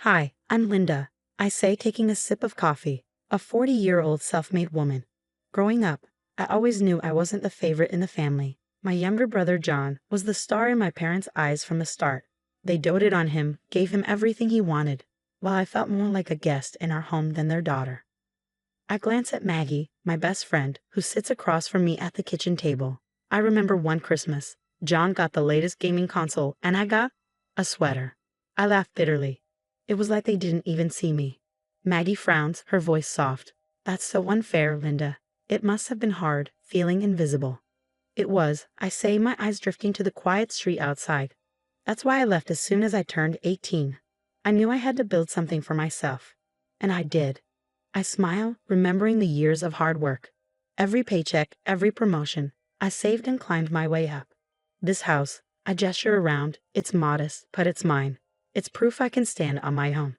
Hi, I'm Linda, I say, taking a sip of coffee, a 40-year-old self-made woman. Growing up, I always knew I wasn't the favorite in the family. My younger brother John was the star in my parents' eyes from the start. They doted on him, gave him everything he wanted, while I felt more like a guest in our home than their daughter. I glance at Maggie, my best friend, who sits across from me at the kitchen table. I remember one Christmas, John got the latest gaming console and I got a sweater. I laughed bitterly. It was like they didn't even see me. Maggie frowns, her voice soft. That's so unfair, Linda. It must have been hard, feeling invisible. It was, I say, my eyes drifting to the quiet street outside. That's why I left as soon as I turned 18. I knew I had to build something for myself. And I did. I smile, remembering the years of hard work. Every paycheck, every promotion, I saved and climbed my way up. This house, I gesture around, it's modest, but it's mine. It's proof I can stand on my own.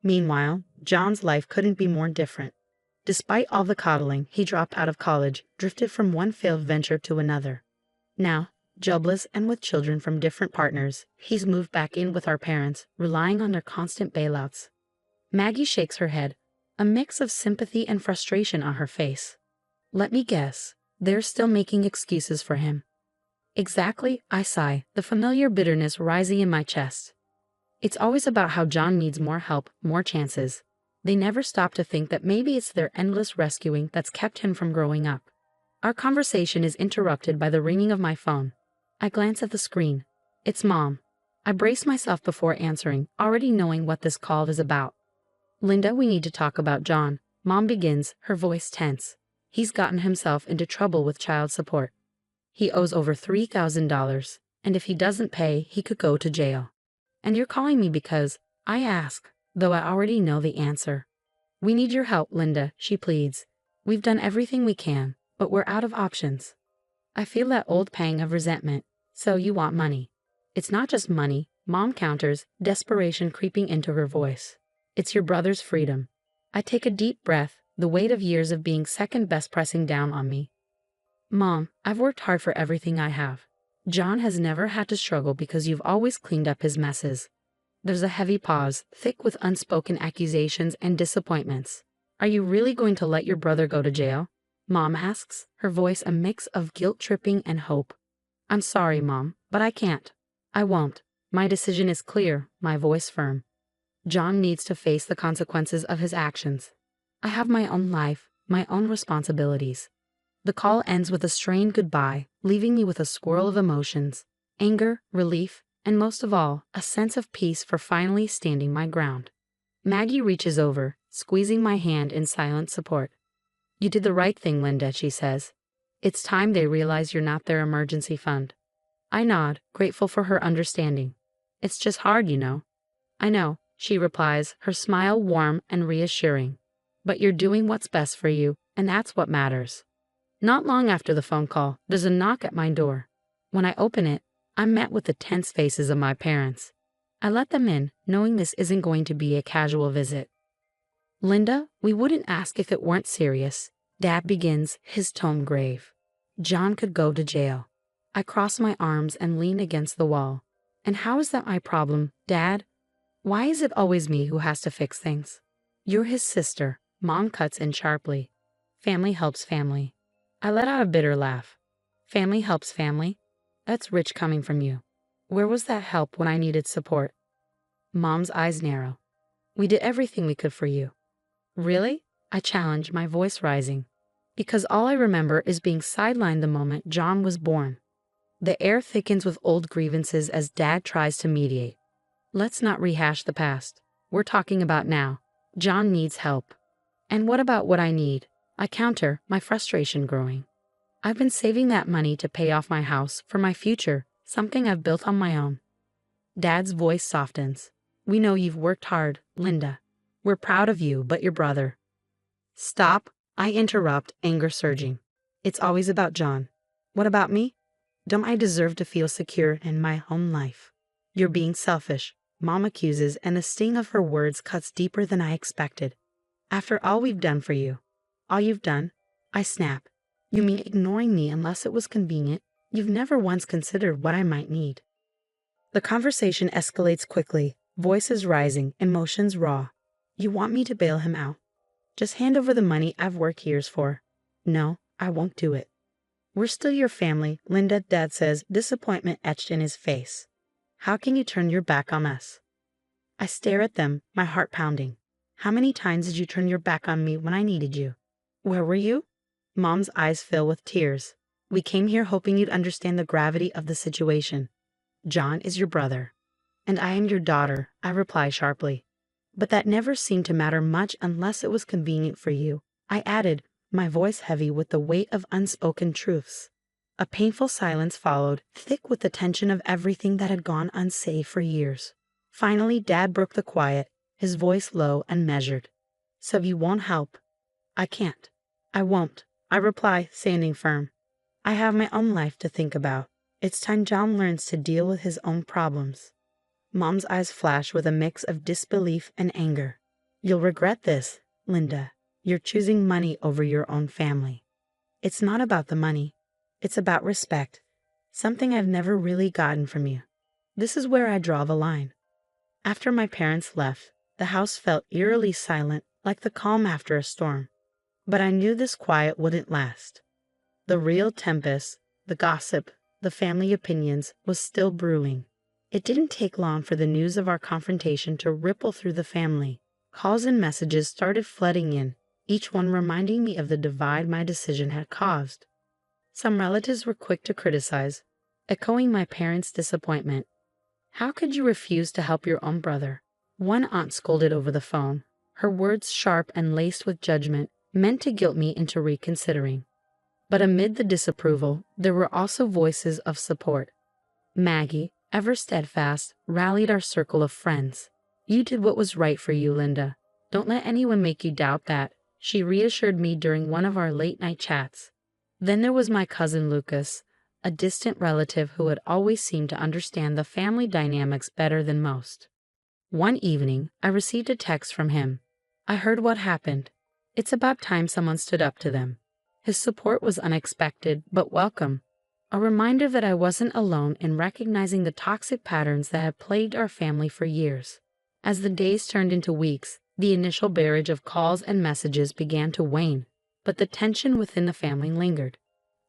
Meanwhile, John's life couldn't be more different. Despite all the coddling, he dropped out of college, drifted from one failed venture to another. Now, jobless and with children from different partners, he's moved back in with our parents, relying on their constant bailouts. Maggie shakes her head, a mix of sympathy and frustration on her face. Let me guess, they're still making excuses for him. Exactly, I sigh, the familiar bitterness rising in my chest. It's always about how John needs more help, more chances. They never stop to think that maybe it's their endless rescuing that's kept him from growing up. Our conversation is interrupted by the ringing of my phone. I glance at the screen. It's Mom. I brace myself before answering, already knowing what this call is about. Linda, we need to talk about John. Mom begins, her voice tense. He's gotten himself into trouble with child support. He owes over $3,000, and if he doesn't pay, he could go to jail. And you're calling me because I ask, though I already know the answer. We need your help, Linda, she pleads. We've done everything we can, but we're out of options. I feel that old pang of resentment. So you want money. It's not just money, Mom counters, desperation creeping into her voice. It's your brother's freedom. I take a deep breath, the weight of years of being second best pressing down on me. Mom, I've worked hard for everything I have. John has never had to struggle because you've always cleaned up his messes. There's a heavy pause, thick with unspoken accusations and disappointments. Are you really going to let your brother go to jail? Mom asks, her voice a mix of guilt-tripping and hope. I'm sorry, Mom, but I can't. I won't. My decision is clear, my voice firm. John needs to face the consequences of his actions. I have my own life, my own responsibilities. The call ends with a strained goodbye, leaving me with a swirl of emotions, anger, relief, and most of all, a sense of peace for finally standing my ground. Maggie reaches over, squeezing my hand in silent support. You did the right thing, Linda, she says. It's time they realize you're not their emergency fund. I nod, grateful for her understanding. It's just hard, you know. I know, she replies, her smile warm and reassuring. But you're doing what's best for you, and that's what matters. Not long after the phone call, there's a knock at my door. When I open it, I'm met with the tense faces of my parents. I let them in, knowing this isn't going to be a casual visit. Linda, we wouldn't ask if it weren't serious. Dad begins, his tone grave. John could go to jail. I cross my arms and lean against the wall. And how is that my problem, Dad? Why is it always me who has to fix things? You're his sister, Mom cuts in sharply. Family helps family. I let out a bitter laugh. Family helps family? That's rich coming from you. Where was that help when I needed support? Mom's eyes narrow. We did everything we could for you. Really? I challenge, my voice rising. Because all I remember is being sidelined the moment John was born. The air thickens with old grievances as Dad tries to mediate. Let's not rehash the past. We're talking about now. John needs help. And what about what I need? I counter, my frustration growing. I've been saving that money to pay off my house for my future, something I've built on my own. Dad's voice softens. We know you've worked hard, Linda. We're proud of you, but your brother. Stop, I interrupt, anger surging. It's always about John. What about me? Don't I deserve to feel secure in my home life? You're being selfish, Mom accuses, and the sting of her words cuts deeper than I expected. After all we've done for you. All you've done? I snap. You mean ignoring me unless it was convenient? You've never once considered what I might need. The conversation escalates quickly. voices rising, emotions raw. You want me to bail him out? Just hand over the money I've worked years for. No, I won't do it. We're still your family, Linda, Dad says, disappointment etched in his face. How can you turn your back on us? I stare at them, my heart pounding. How many times did you turn your back on me when I needed you? Where were you? Mom's eyes fill with tears. We came here hoping you'd understand the gravity of the situation. John is your brother. And I am your daughter, I reply sharply. But that never seemed to matter much unless it was convenient for you, I added, my voice heavy with the weight of unspoken truths. A painful silence followed, thick with the tension of everything that had gone unsaid for years. Finally, Dad broke the quiet, his voice low and measured. So you won't help? I can't. I won't, I reply, standing firm. I have my own life to think about. It's time John learns to deal with his own problems. Mom's eyes flash with a mix of disbelief and anger. You'll regret this, Linda. You're choosing money over your own family. It's not about the money. It's about respect. Something I've never really gotten from you. This is where I draw the line. After my parents left, the house felt eerily silent, like the calm after a storm. But I knew this quiet wouldn't last. The real tempest, the gossip, the family opinions, was still brewing. It didn't take long for the news of our confrontation to ripple through the family. Calls and messages started flooding in, each one reminding me of the divide my decision had caused. Some relatives were quick to criticize, echoing my parents' disappointment. How could you refuse to help your own brother? One aunt scolded over the phone, her words sharp and laced with judgment, meant to guilt me into reconsidering. But amid the disapproval, there were also voices of support. Maggie, ever steadfast, rallied our circle of friends. You did what was right for you, Linda. Don't let anyone make you doubt that, she reassured me during one of our late-night chats. Then there was my cousin Lucas, a distant relative who had always seemed to understand the family dynamics better than most. One evening, I received a text from him. I heard what happened. It's about time someone stood up to them. His support was unexpected, but welcome. A reminder that I wasn't alone in recognizing the toxic patterns that had plagued our family for years. As the days turned into weeks, the initial barrage of calls and messages began to wane, but the tension within the family lingered.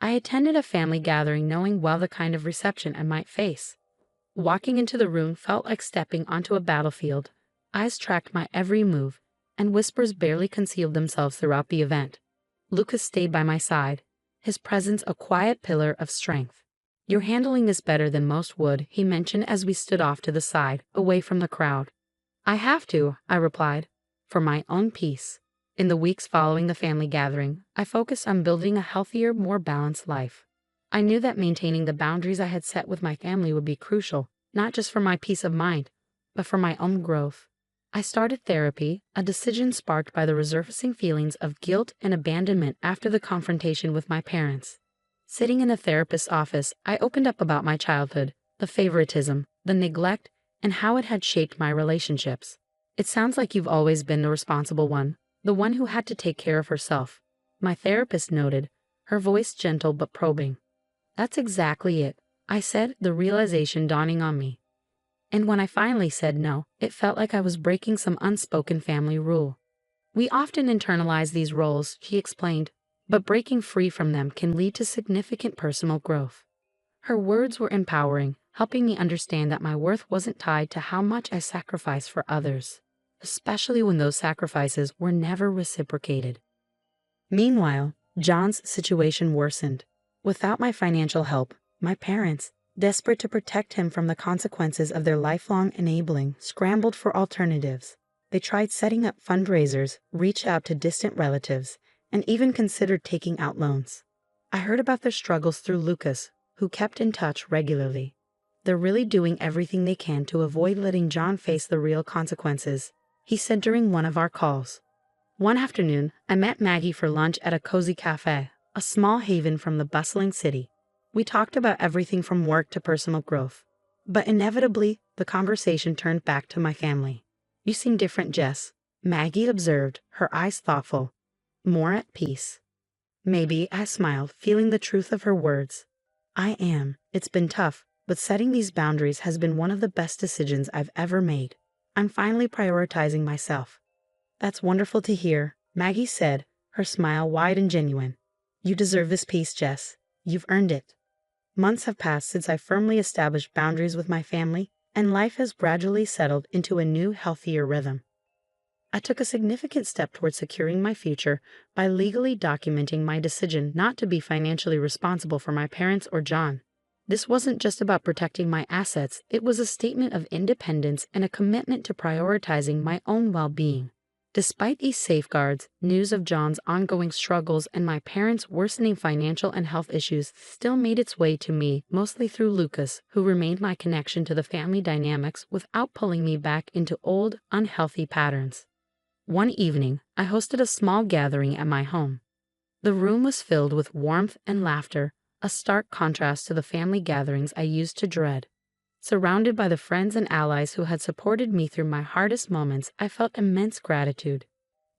I attended a family gathering knowing well the kind of reception I might face. Walking into the room felt like stepping onto a battlefield. Eyes tracked my every move, and whispers barely concealed themselves throughout the event. Lucas stayed by my side, his presence a quiet pillar of strength. You're handling this better than most would, he mentioned as we stood off to the side, away from the crowd. I have to, I replied, for my own peace. In the weeks following the family gathering, I focused on building a healthier, more balanced life. I knew that maintaining the boundaries I had set with my family would be crucial, not just for my peace of mind, but for my own growth. I started therapy, a decision sparked by the resurfacing feelings of guilt and abandonment after the confrontation with my parents. Sitting in the therapist's office, I opened up about my childhood, the favoritism, the neglect, and how it had shaped my relationships. It sounds like you've always been the responsible one, the one who had to take care of herself, my therapist noted, her voice gentle but probing. That's exactly it, I said, the realization dawning on me. And when I finally said no, it felt like I was breaking some unspoken family rule. We often internalize these roles, she explained, but breaking free from them can lead to significant personal growth. Her words were empowering, helping me understand that my worth wasn't tied to how much I sacrificed for others, especially when those sacrifices were never reciprocated. Meanwhile, John's situation worsened. Without my financial help, my parents, desperate to protect him from the consequences of their lifelong enabling, scrambled for alternatives. They tried setting up fundraisers, reached out to distant relatives, and even considered taking out loans. I heard about their struggles through Lucas, who kept in touch regularly. They're really doing everything they can to avoid letting John face the real consequences, he said during one of our calls. One afternoon, I met Maggie for lunch at a cozy cafe, a small haven from the bustling city. We talked about everything from work to personal growth. But inevitably, the conversation turned back to my family. You seem different, Jess, Maggie observed, her eyes thoughtful. More at peace. Maybe, I smiled, feeling the truth of her words. I am. It's been tough, but setting these boundaries has been one of the best decisions I've ever made. I'm finally prioritizing myself." "That's wonderful to hear," Maggie said, her smile wide and genuine. "You deserve this peace, Jess. You've earned it." Months have passed since I firmly established boundaries with my family, and life has gradually settled into a new, healthier rhythm. I took a significant step toward securing my future by legally documenting my decision not to be financially responsible for my parents or John. This wasn't just about protecting my assets, it was a statement of independence and a commitment to prioritizing my own well-being. Despite these safeguards, news of John's ongoing struggles and my parents' worsening financial and health issues still made its way to me, mostly through Lucas, who remained my connection to the family dynamics without pulling me back into old, unhealthy patterns. One evening, I hosted a small gathering at my home. The room was filled with warmth and laughter, a stark contrast to the family gatherings I used to dread. Surrounded by the friends and allies who had supported me through my hardest moments, I felt immense gratitude.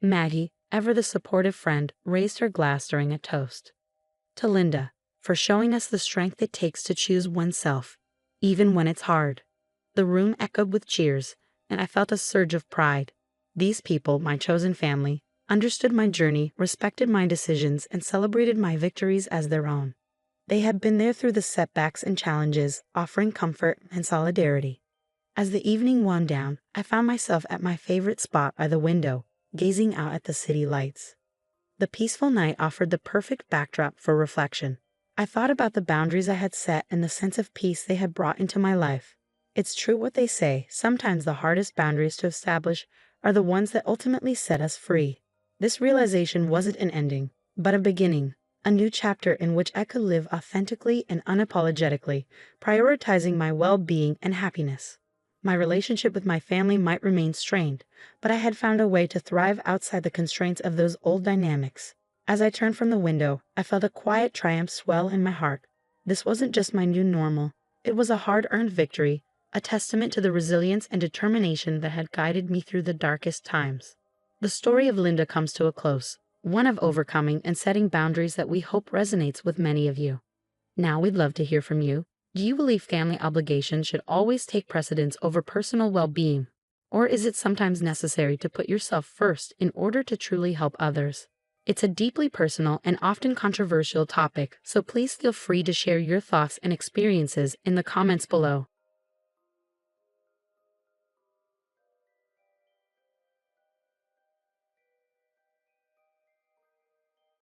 Maggie, ever the supportive friend, raised her glass during a toast. "To Linda, for showing us the strength it takes to choose oneself, even when it's hard." The room echoed with cheers, and I felt a surge of pride. These people, my chosen family, understood my journey, respected my decisions, and celebrated my victories as their own. They had been there through the setbacks and challenges, offering comfort and solidarity. As the evening wound down, I found myself at my favorite spot by the window, gazing out at the city lights. The peaceful night offered the perfect backdrop for reflection. I thought about the boundaries I had set and the sense of peace they had brought into my life. It's true what they say, sometimes the hardest boundaries to establish are the ones that ultimately set us free. This realization wasn't an ending, but a beginning. A new chapter in which I could live authentically and unapologetically, prioritizing my well-being and happiness. My relationship with my family might remain strained, but I had found a way to thrive outside the constraints of those old dynamics. As I turned from the window, I felt a quiet triumph swell in my heart. This wasn't just my new normal, it was a hard-earned victory, a testament to the resilience and determination that had guided me through the darkest times. The story of Linda comes to a close. One of overcoming and setting boundaries that we hope resonates with many of you. Now we'd love to hear from you. Do you believe family obligations should always take precedence over personal well-being? Or is it sometimes necessary to put yourself first in order to truly help others? It's a deeply personal and often controversial topic, so please feel free to share your thoughts and experiences in the comments below.